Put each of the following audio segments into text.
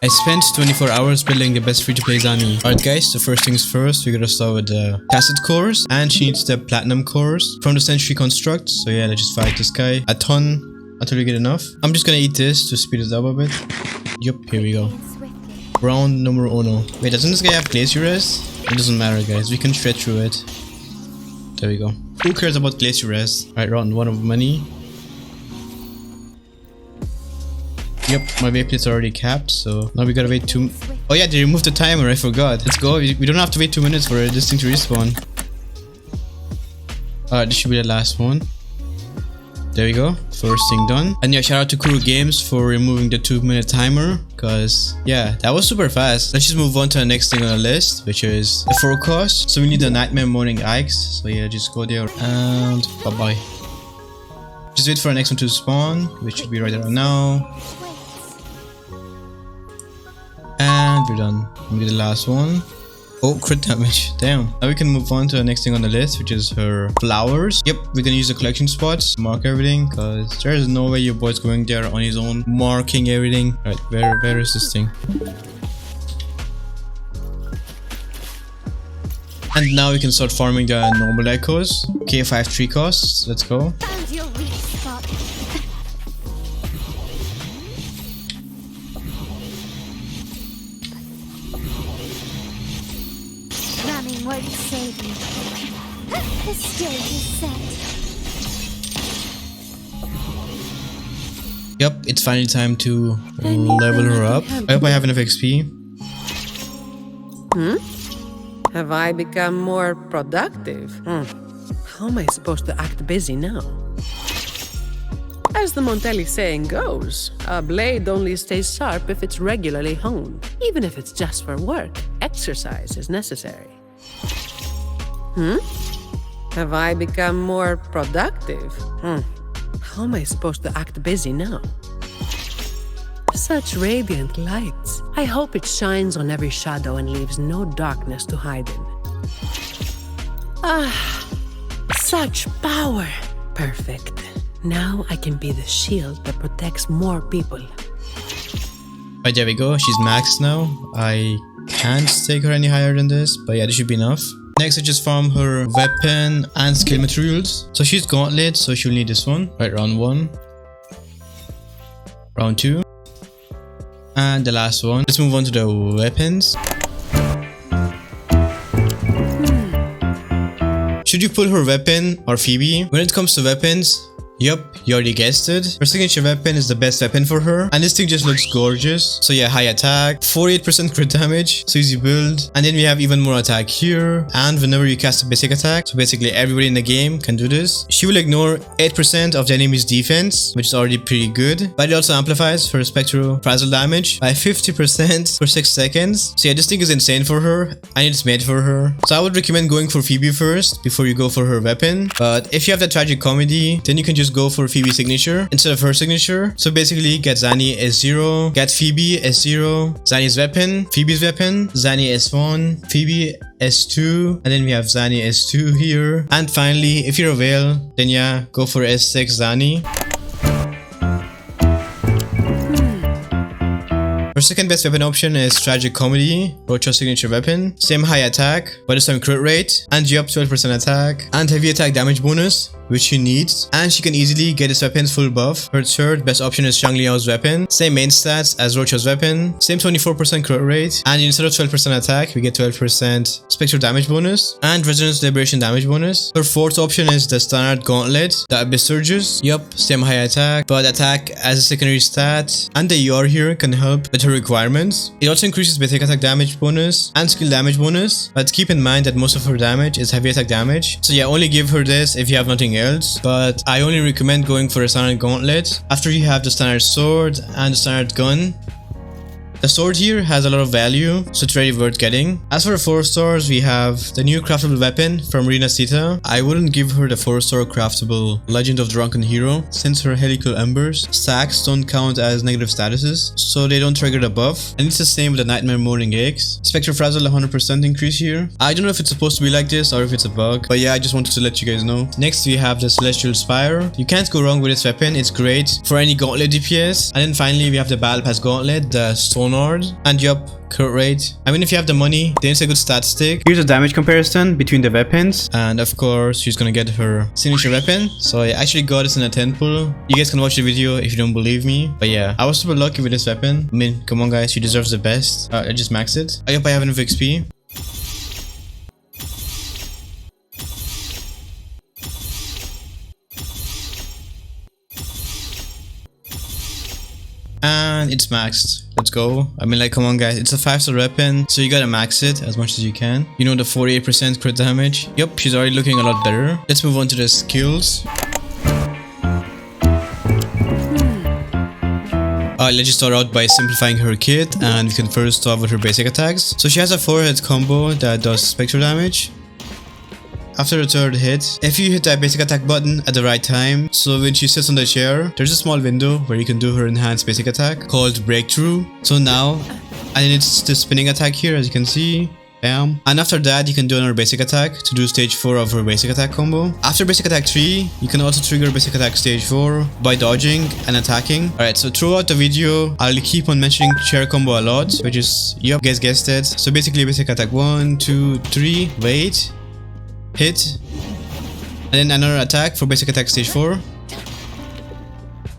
I spent 24 hours building the best free-to-play Zani. Alright guys, so first things first, we're gonna start with the cassette cores, and she needs the platinum cores from the century construct. So yeah, let's just fight this guy a ton until we get enough. I'm just gonna eat this to speed it up a bit. Yup, here we go. Round numero uno. Wait, doesn't this guy have glacier res? It doesn't matter guys, we can shred through it. There we go. Who cares about glacier res? Alright, round one of money. Yep, my wait plate's already capped, so now we gotta wait 2... Oh yeah, they removed the timer, I forgot. Let's go, we don't have to wait 2 minutes for this thing to respawn. Alright, this should be the last one. There we go, first thing done. And yeah, shout out to Kuru Games for removing the 2-minute timer, cause yeah, that was super fast. Let's just move on to the next thing on the list, which is the forecast. So we need the Nightmare Morning Eggs, so yeah, just go there and bye-bye. Just wait for the next one to spawn, which should be right around now. And we're done. Maybe the last one. Oh, crit damage. Damn. Now we can move on to the next thing on the list, which is her flowers. Yep, we're gonna use the collection spots to mark everything, because there is no way your boy's going there on his own, marking everything. Right, where is this thing? And now we can start farming the normal echoes. K5 tree costs. Let's go. Found your weak spot. Ramming won't save you. The stage is set. Yep, it's finally time to level her up. I hope I have enough XP. Have I become more productive? How am I supposed to act busy now? As the Montelli saying goes, a blade only stays sharp if it's regularly honed. Even if it's just for work, exercise is necessary. Have I become more productive? How am I supposed to act busy now? Such radiant lights. I hope it shines on every shadow and leaves no darkness to hide in. Ah, such power. Perfect. Now I can be the shield that protects more people. Right, there we go. She's maxed now. I can't take her any higher than this, but yeah, this should be enough. Next, I just farm her weapon and skill materials. So she's gauntlet, so she'll need this one. Right, round 1. Round 2. And the last one. Let's move on to the weapons. Should you pull her weapon or Phoebe? When it comes to weapons, yup, you already guessed it. Her signature weapon is the best weapon for her, and this thing just looks gorgeous. So yeah, high attack, 48% crit damage, so easy build. And then we have even more attack here, and whenever you cast a basic attack, so basically everybody in the game can do this. She will ignore 8% of the enemy's defense, which is already pretty good, but it also amplifies her spectral frazzle damage by 50% for 6 seconds. So yeah, this thing is insane for her, and it's made for her. So I would recommend going for Phoebe first before you go for her weapon. But if you have the tragic comedy, then you can just go for Phoebe's signature instead of her signature. So basically get Zani S0, get Phoebe S0, Zani's weapon, Phoebe's weapon, Zani S1, Phoebe S2, and then we have Zani S2 here. And finally, if you're a whale, then yeah, go for S6 Zani. Her second best weapon option is Tragic Comedy, Roccia signature weapon. Same high attack, but this time crit rate, and you up 12% attack, and heavy attack damage bonus, which she needs, and she can easily get this weapon's full buff. Her third best option is Shangliao's weapon. Same main stats as Roccia's weapon, same 24% crit rate, and instead of 12% attack, we get 12% spectral damage bonus, and resonance liberation damage bonus. Her fourth option is the standard gauntlet, the Abyss Surges. Yup, same high attack, but attack as a secondary stat, and the ER here can help with her requirements. It also increases basic attack damage bonus and skill damage bonus, but keep in mind that most of her damage is heavy attack damage. So yeah, only give her this if you have nothing else, but I only recommend going for a standard gauntlet after you have the standard sword and the standard gun. The sword here has a lot of value, so it's very worth getting. As for the 4 stars, we have the new craftable weapon from Rina Sita. I wouldn't give her the 4-star craftable Legend of Drunken Hero, since her helical embers stacks don't count as negative statuses, so they don't trigger the buff. And it's the same with the Nightmare Morning Eggs. Spectral Frazzle 100% increase here. I don't know if it's supposed to be like this or if it's a bug, but yeah, I just wanted to let you guys know. Next we have the Celestial Spire. You can't go wrong with this weapon, it's great for any gauntlet DPS. And then finally we have the Battle Pass Gauntlet, the Stone Bonard. And yup, crit rate. I mean, if you have the money, then it's a good stat stick. Here's a damage comparison between the weapons. And of course, she's gonna get her signature weapon. So I actually got this in a 10 pull. You guys can watch the video if you don't believe me. But yeah, I was super lucky with this weapon. I mean, come on guys, she deserves the best. I just maxed it. I hope I have enough XP. And it's maxed. Let's go. I mean, like, come on guys, it's a 5-star weapon, so you gotta max it as much as you can. You know, the 48% crit damage. Yup, she's already looking a lot better. Let's move on to the skills. Let's just start out by simplifying her kit, and we can first start with her basic attacks. So she has a 4-hit combo that does spectral damage. After the third hit, if you hit that basic attack button at the right time, so when she sits on the chair, there's a small window where you can do her enhanced basic attack called Breakthrough. So now, and then it's the spinning attack here, as you can see. Bam. And after that, you can do another basic attack to do stage 4 of her basic attack combo. After basic attack 3, you can also trigger basic attack stage 4 by dodging and attacking. Alright, so throughout the video, I'll keep on mentioning chair combo a lot, which is, yup, you guys guessed it. So basically basic attack 1, 2, 3, wait, hit, and then another attack for basic attack stage 4.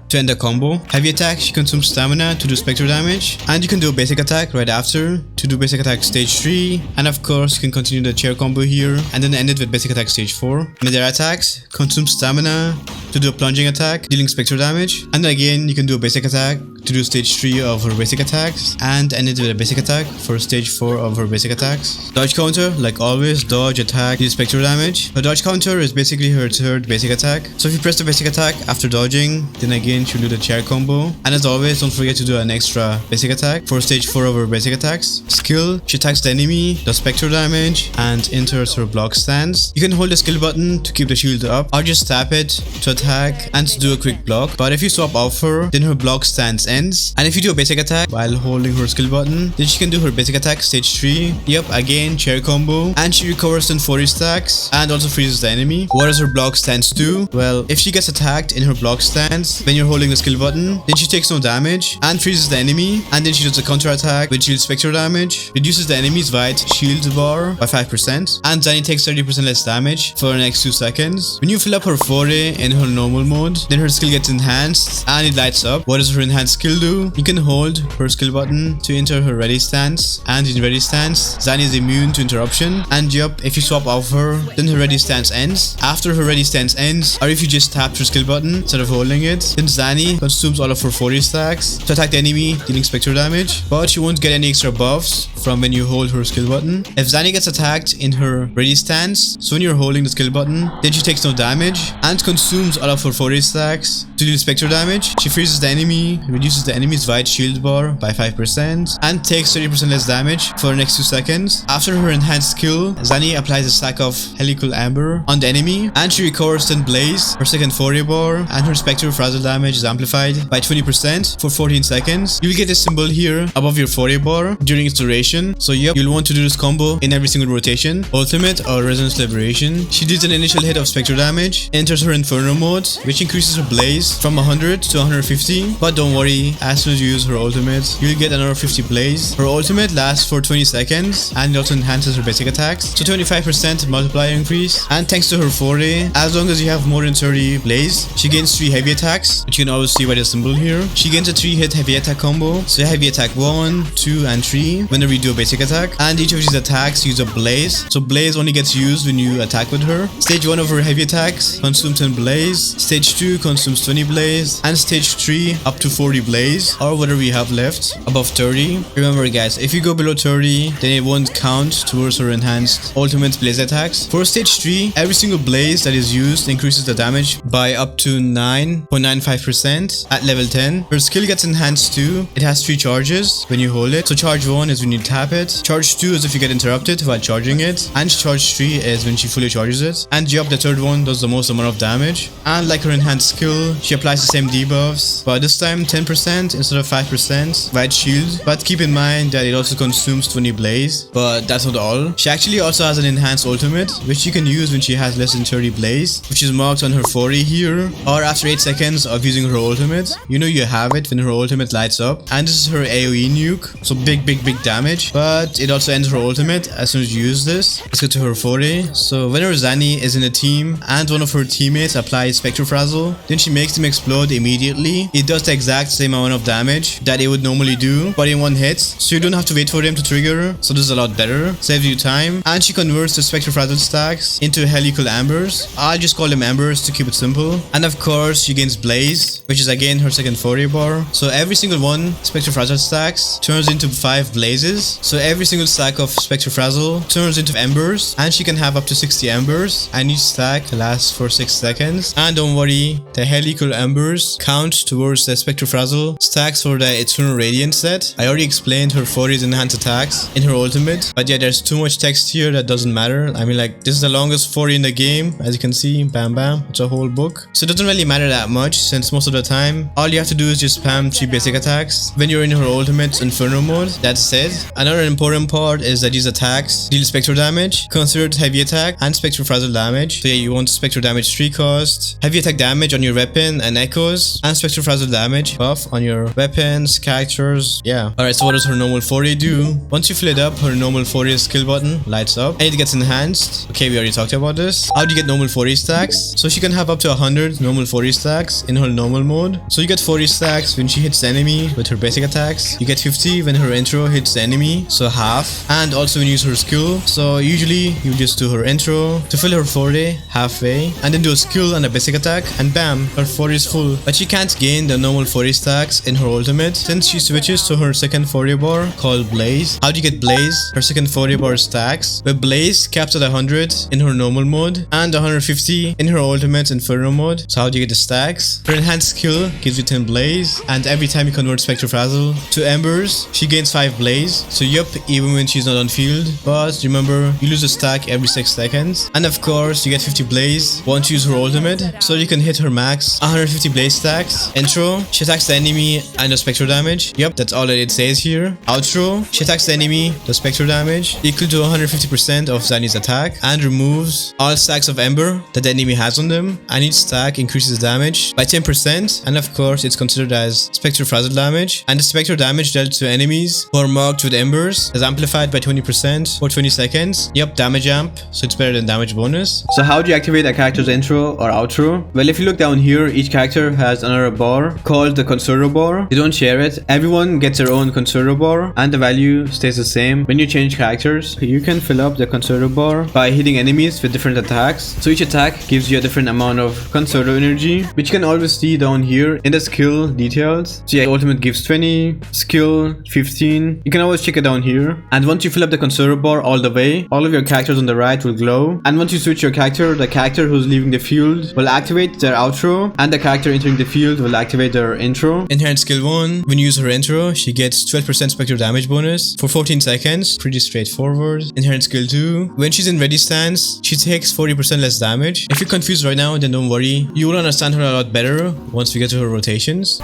To end the combo. Heavy attack, she consumes stamina to do spectral damage, and you can do a basic attack right after to do basic attack stage 3, and of course you can continue the chair combo here and then end it with basic attack stage 4. Mid-air attacks consume stamina to do a plunging attack dealing spectral damage, and then again you can do a basic attack to do stage 3 of her basic attacks and end it with a basic attack for stage 4 of her basic attacks. Dodge counter, like always, dodge, attack, deal spectral damage. Her dodge counter is basically her third basic attack, so if you press the basic attack after dodging, then again she'll do the chair combo. And as always, don't forget to do an extra basic attack for stage 4 of her basic attacks. Skill, she attacks the enemy, does spectral damage, and enters her block stance. You can hold the skill button to keep the shield up, or just tap it to attack and to do a quick block. But if you swap off her, then her block stance ends. And if you do a basic attack while holding her skill button, then she can do her basic attack stage 3. Yep, again, chair combo. And she recovers 1040 stacks and also freezes the enemy. What does her block stance do? Well, if she gets attacked in her block stance when you're holding the skill button, then she takes no damage and freezes the enemy, and then she does a counter attack which deals spectral damage, reduces the enemy's white shield bar by 5%, and Zani takes 30% less damage for the next 2 seconds. When you fill up her Forte in her normal mode, then her skill gets enhanced and it lights up. What does her enhanced skill do? You can hold her skill button to enter her ready stance, and in ready stance, Zani is immune to interruption, and yup, if you swap off her, then her ready stance ends. After her ready stance ends, or if you just tap her skill button instead of holding it, then Zani consumes all of her 40 stacks to attack the enemy, dealing spectral damage, but she won't get any extra buffs from when you hold her skill button. If Zani gets attacked in her ready stance, so when you're holding the skill button, then she takes no damage and consumes all of her 40 stacks to deal spectral damage. She freezes the enemy, reduces the enemy's white shield bar by 5%, and takes 30% less damage for the next 2 seconds. After her enhanced skill, Zani applies a stack of helical amber on the enemy, and she recovers 10 blaze, her second 40 bar, and her spectral frazzle damage is amplified by 20% for 14 seconds. You'll get this symbol here above your 40 bar during its duration. So yep, you'll want to do this combo in every single rotation. Ultimate or Resonance Liberation. She deals an initial hit of spectral damage, enters her Inferno mode, which increases her blaze from 100 to 150. But don't worry, as soon as you use her ultimate, you'll get another 50 blaze. Her ultimate lasts for 20 seconds and it also enhances her basic attacks. So 25% multiplier increase. And thanks to her Forte, as long as you have more than 30 blaze, she gains 3 heavy attacks, which you can always see by the symbol here. She gains a 3-hit heavy attack combo. So heavy attack 1, 2, and 3 whenever you do a basic attack. And each of these attacks use a blaze. So blaze only gets used when you attack with her. Stage 1 of her heavy attacks consumes 10 blaze. Stage 2 consumes 20 blaze. And stage 3 up to 40 blaze, or whatever you have left above 30. Remember guys, if you go below 30, then it won't count towards her enhanced ultimate blaze attacks. For stage 3, every single blaze that is used increases the damage by up to 9.95% at level 10. Her skill gets enhanced too. It has 3 charges when you hold it. So charge 1 is is when you tap it. Charge 2 is if you get interrupted while charging it. And charge 3 is when she fully charges it. And yup, the third one does the most amount of damage. And like her enhanced skill, she applies the same debuffs, but this time 10% instead of 5% white shield. But keep in mind that it also consumes 20 blaze, but that's not all. She actually also has an enhanced ultimate, which you can use when she has less than 30 blaze, which is marked on her Forte here, or after 8 seconds of using her ultimate. You know you have it when her ultimate lights up. And this is her AoE nuke, so big damage, but it also ends her ultimate as soon as you use this. Let's go to her Forte. So whenever Zani is in a team and one of her teammates applies Spectrofrazzle, then she makes them explode immediately. It does the exact same amount of damage that it would normally do, but in one hit, so you don't have to wait for them to trigger, so this is a lot better, saves you time. And she converts the Spectrofrazzle stacks into helical ambers. I'll just call them ambers to keep it simple. And of course she gains blaze, which is again her second Forte bar. So every single one Spectrofrazzle stacks turns into 5 blazes. So every single stack of Spectrofrazzle turns into embers, and she can have up to 60 embers, and each stack lasts for 6 seconds. And don't worry, the helical embers count towards the Spectrofrazzle stacks for the Eternal Radiant set. I already explained her Forte's enhanced attacks in her ultimate, but yeah, there's too much text here that doesn't matter. I mean, like, this is the longest Forte in the game, as you can see, bam bam, it's a whole book. So it doesn't really matter that much, since most of the time, all you have to do is just spam 3 basic attacks when you're in her ultimate's Inferno mode. That's it. Another important part is that these attacks deal spectral damage, considered heavy attack and Spectrofrazzle damage. So yeah, you want spectral damage 3 cost, heavy attack damage on your weapon and echoes, and Spectrofrazzle damage buff on your weapons, characters, yeah. Alright, so what does her normal Forte do? Once you fill it up, her normal Forte skill button lights up and it gets enhanced. Okay, we already talked about this. How do you get normal Forte stacks? So she can have up to 100 normal Forte stacks in her normal mode. So you get 40 stacks when she hits the enemy with her basic attacks. You get 50 when her intro hits the enemy, so half. And also when you use her skill, so usually you just do her intro to fill her Forte halfway, and then do a skill and a basic attack, and bam, her Forte is full. But she can't gain the normal Forte stacks in her ultimate since she switches to her second Forte bar called Blaze. How do you get Blaze? Her second Forte bar stacks, with Blaze capped at 100 in her normal mode and 150 in her ultimate Inferno mode. So how do you get the stacks? Her enhanced skill gives you 10 Blaze, and every time you convert Spectrofrazzle to embers, she gains 5 Blaze. So yup, even when she's not on field, but remember, you lose a stack every 6 seconds. And of course, you get 50 Blaze once you use her ultimate, so you can hit her max 150 Blaze stacks. Intro, she attacks the enemy and does spectral damage. Yup, that's all that it says here. Outro, she attacks the enemy, does spectral damage equal to 150% of Zani's attack, and removes all stacks of ember that the enemy has on them, and each stack increases damage by 10%, and of course it's considered as Spectrofrazzle damage. And the spectral damage dealt to enemies who are marked with embers is amplified by 20% for 20 seconds. Yup, damage amp, so it's better than damage bonus. So how do you activate a character's intro or outro? Well, if you look down here, each character has another bar called the conservo bar. You don't share it. Everyone gets their own conservo bar, and the value stays the same when you change characters. You can fill up the conservo bar by hitting enemies with different attacks. So each attack gives you a different amount of conservo energy, which you can always see down here in the skill details. So yeah, ultimate gives 20, skill 15. You can always check it down here. And once you fill up the conservo bar all the way, all of your characters on the right will glow. And once you switch your character, the character who's leaving the field will activate their outro, and the character entering the field will activate their intro. Inherent skill 1, when you use her intro, she gets 12% spectral damage bonus for 14 seconds. Pretty straightforward. Inherent skill 2, when she's in ready stance, she takes 40% less damage. If you're confused right now, then don't worry. You will understand her a lot better once we get to her rotations.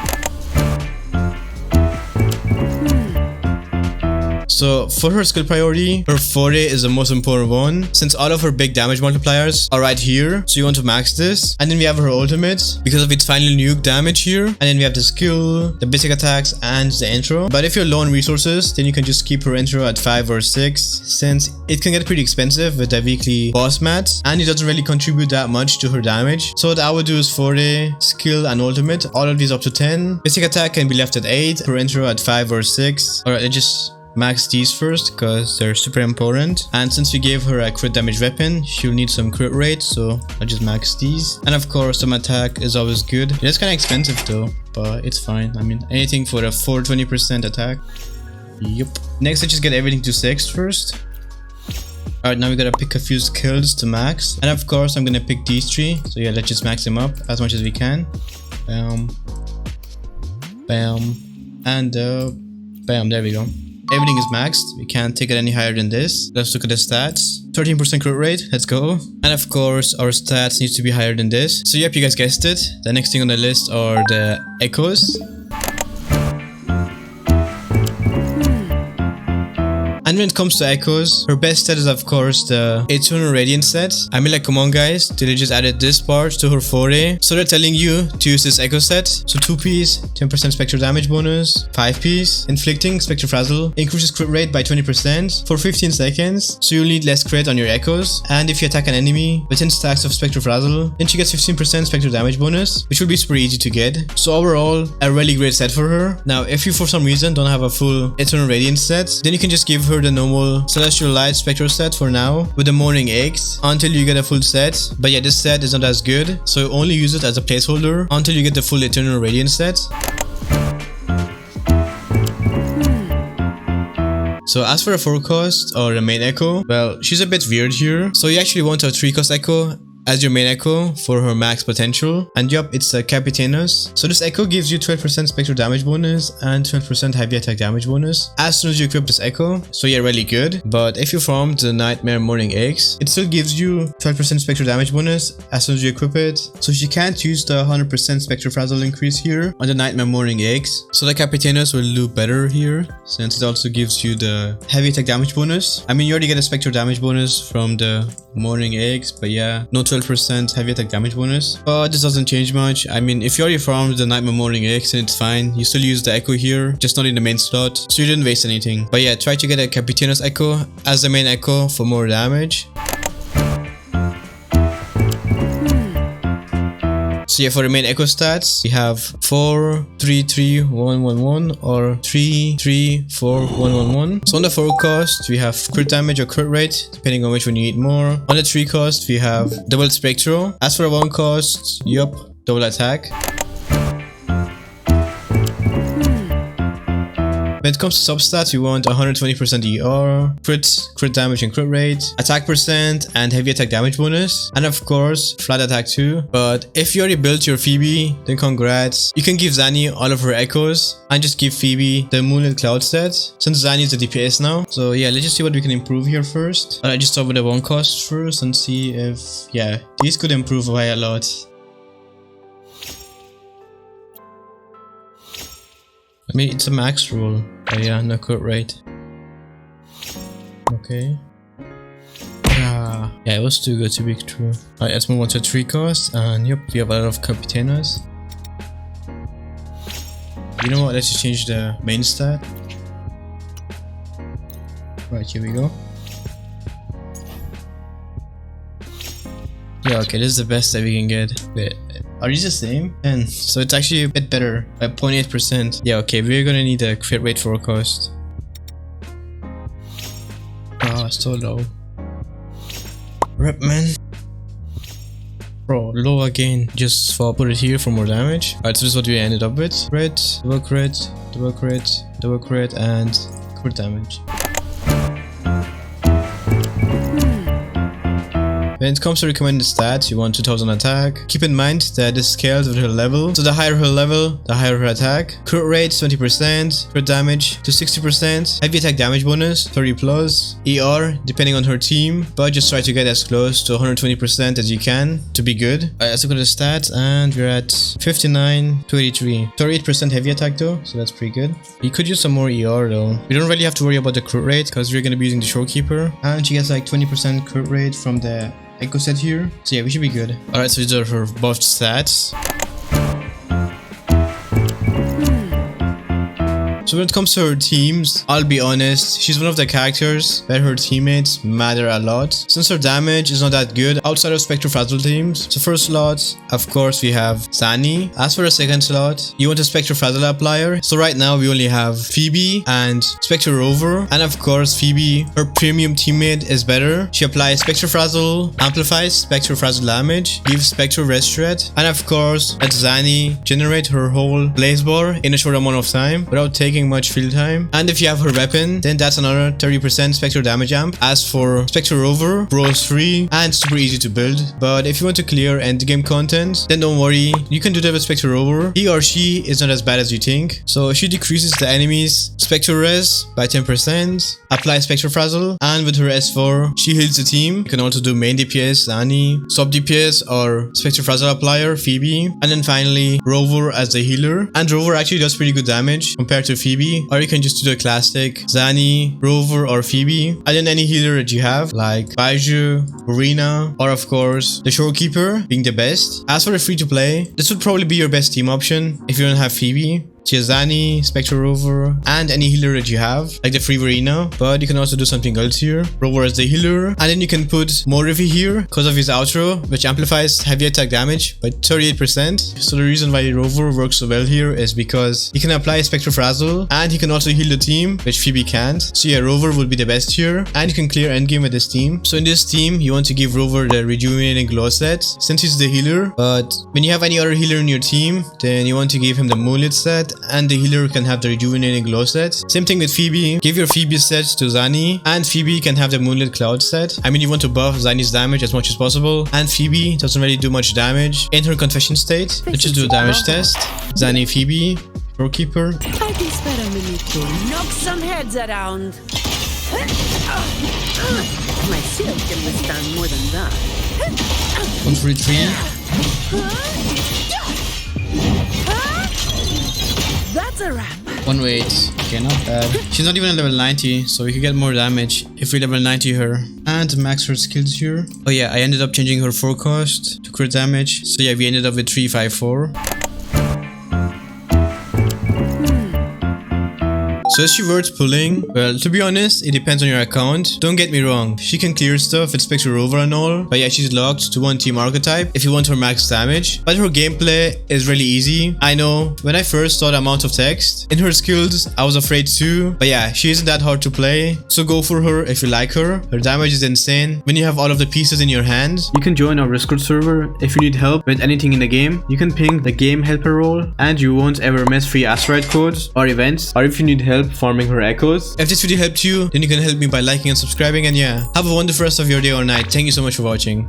So for her skill priority, her Forte is the most important one, since all of her big damage multipliers are right here. So you want to max this. And then we have her ultimate because of its final nuke damage here. And then we have the skill, the basic attacks, and the intro. But if you're low on resources, then you can just keep her intro at 5 or 6, since it can get pretty expensive with the weekly boss mats, and it doesn't really contribute that much to her damage. So what I would do is Forte, skill, and ultimate, all of these up to 10. Basic attack can be left at 8, her intro at 5 or 6. Alright, let's just max these first because they're super important. And since we gave her a crit damage weapon, she'll need some crit rate, so I'll just max these. And of course, some attack is always good. It's kind of expensive though, but it's fine. I mean, anything for a 420% attack. Yup. Next, let's just get everything to 6 first. Alright, now we gotta pick a few skills to max. And of course, I'm gonna pick these 3. So yeah, let's just max them up as much as we can. Bam. Bam. And bam, there we go. everything is maxed. We can't take it any higher than this. Let's look at the stats. 13% crit rate, let's go. And of course, our stats needs to be higher than this. So yep, you guys guessed it. The next thing on the list are the echoes. And when it comes to echoes, her best set is of course the Eternal Radiant set. I mean, like, come on guys, they just added this part to her Forte. So they're telling you to use this echo set. So 2 piece, 10% spectral damage bonus, 5 piece, inflicting spectral frazzle, increases crit rate by 20% for 15 seconds. So you'll need less crit on your echoes. And if you attack an enemy with 10 stacks of spectral frazzle, then she gets 15% spectral damage bonus, which will be super easy to get. So overall, a really great set for her. Now, if you for some reason don't have a full Eternal Radiant set, then you can just give her the normal Celestial Light Spectral set for now with the Morning Eggs until you get a full set. But yeah, this set is not as good, so only use it as a placeholder until you get the full Eternal Radiant set. So as for the 4 cost or the main echo, well, she's a bit weird here. So you actually want a 3 cost echo as your main echo for her max potential. And yup, it's a Capitanus. So this echo gives you 12% spectral damage bonus and 12% heavy attack damage bonus as soon as you equip this echo. So yeah, really good. But if you farmed the Nightmare Morning Eggs, it still gives you 12% spectral damage bonus as soon as you equip it. So she can't use the 100% spectral frazzle increase here on the Nightmare Morning Eggs. So the Capitanus will do better here since it also gives you the heavy attack damage bonus. I mean, you already get a spectral damage bonus from the Morning Eggs, but yeah, no 12% heavy attack damage bonus. But this doesn't change much. I mean, if you already farmed the Nightmare Morning Eggs, then it's fine. You still use the echo here, just not in the main slot, so you didn't waste anything. But yeah, try to get a Capitanus echo as the main echo for more damage. So yeah, for the main echo stats, we have 4, 3, 3, 1, 1, 1 or 3, 3, 4, 1, 1, 1. So on the 4 cost, we have crit damage or crit rate, depending on which one you need more. On the 3 cost, we have double spectral. As for the 1 cost, yup, double attack. When it comes to substats, we want 120% ER, crit damage and crit rate, attack percent, and heavy attack damage bonus, and of course, flat attack too. But if you already built your Phoebe, then congrats. You can give Zani all of her echoes, and just give Phoebe the Moonlit Cloud set, since Zani is the DPS now. So yeah, let's just see what we can improve here first. I just start with the 1 cost first and see if, yeah, these could improve by a lot. I mean, it's a max roll, but yeah, no crit rate. Okay. Yeah, it was too good to be true. Alright, let's move on to 3 cost, and yep, we have a lot of Capitanas. You know what, let's just change the main stat. Right, here we go. Yeah, okay, this is the best that we can get. Wait, are these the same? And so it's actually a bit better by 0.8%. Yeah, okay, we're gonna need a crit rate 4 cost. Ah, so low. Rep, man. Bro, low again. Just put it here for more damage. Alright, so this is what we ended up with. Crit, double crit, double crit, double crit, and crit damage. When it comes to recommended stats, you want 2000 attack. Keep in mind that this scales with her level. So the higher her level, the higher her attack. Crit rate 20%, crit damage to 60%, heavy attack damage bonus 30 plus, ER depending on her team, but just try to get as close to 120% as you can to be good. Alright, let's look at the stats, and we're at 59 to 83. 38% heavy attack though, so that's pretty good. You could use some more ER though. We don't really have to worry about the crit rate because we're gonna be using the Shorekeeper, and she gets like 20% crit rate from the echo set here, so yeah, we should be good. Alright, so these are her buffed stats. So when it comes to her teams, I'll be honest, she's one of the characters where her teammates matter a lot, since her damage is not that good outside of Spectral Frazzle teams. So first slot, of course, we have Zani. As for the second slot, you want a Spectral Frazzle applier. So right now we only have Phoebe and Spectral Rover, and of course Phoebe, her premium teammate, is better. She applies Spectral Frazzle, amplifies Spectral Frazzle damage, gives Spectral Rest Threat, and of course let Zani generate her whole blaze bar in a short amount of time without taking getting much field time. And if you have her weapon, then that's another 30% Spectre damage amp. As for Spectre Rover, bro is free and super easy to build. But if you want to clear endgame content, then don't worry, you can do that with Spectre Rover. He or she is not as bad as you think. So she decreases the enemy's Spectre res by 10%, apply Spectre Frazzle, and with her S4, she heals the team. You can also do main DPS, Zani, sub DPS, or Spectre Frazzle applier, Phoebe, and then finally Rover as the healer. And Rover actually does pretty good damage compared to Phoebe, or you can just do the classic Zani, Rover, or Phoebe, and then any healer that you have, like Baiju, Marina, or of course the Shorekeeper being the best. As for the free-to-play, this would probably be your best team option if you don't have Phoebe. Zani, Spectre Rover, and any healer that you have, like the free Verena, but you can also do something else here. Rover as the healer, and then you can put Morifi here because of his outro, which amplifies heavy attack damage by 38%. So the reason why Rover works so well here is because he can apply Spectre Frazzle, and he can also heal the team, which Phoebe can't. So yeah, Rover would be the best here, and you can clear endgame with this team. So in this team, you want to give Rover the Rejuvenating Glow set, since he's the healer, but when you have any other healer in your team, then you want to give him the Moonlit set, and the healer can have the Rejuvenating Glow set. Same thing with Phoebe. Give your Phoebe set to Zani, and Phoebe can have the Moonlit Cloud set. I mean, you want to buff Zani's damage as much as possible, and Phoebe doesn't really do much damage in her confession state. Let's just do a damage test. Zani, Phoebe, Shorekeeper. I guess that we need to knock some heads around. My shield can withstand more than that. 143. That's a wrap. 108. Okay, not bad. She's not even at level 90, so we could get more damage if we level 90 her. And max her skills here. Oh yeah, I ended up changing her forecast to crit damage. So yeah, we ended up with 354. So is she worth pulling? Well, to be honest, it depends on your account. Don't get me wrong, she can clear stuff with Spectre Rover and all, but yeah, she's locked to one team archetype if you want her max damage. But her gameplay is really easy. I know, when I first saw the amount of text in her skills, I was afraid too, but yeah, she isn't that hard to play, so go for her if you like her. Her damage is insane when you have all of the pieces in your hand. You can join our Discord server if you need help with anything in the game. You can ping the game helper role, and you won't ever miss free asteroid codes or events, or if you need help farming her echoes. If this video helped you, then you can help me by liking and subscribing, and yeah, have a wonderful rest of your day or night. Thank you so much for watching.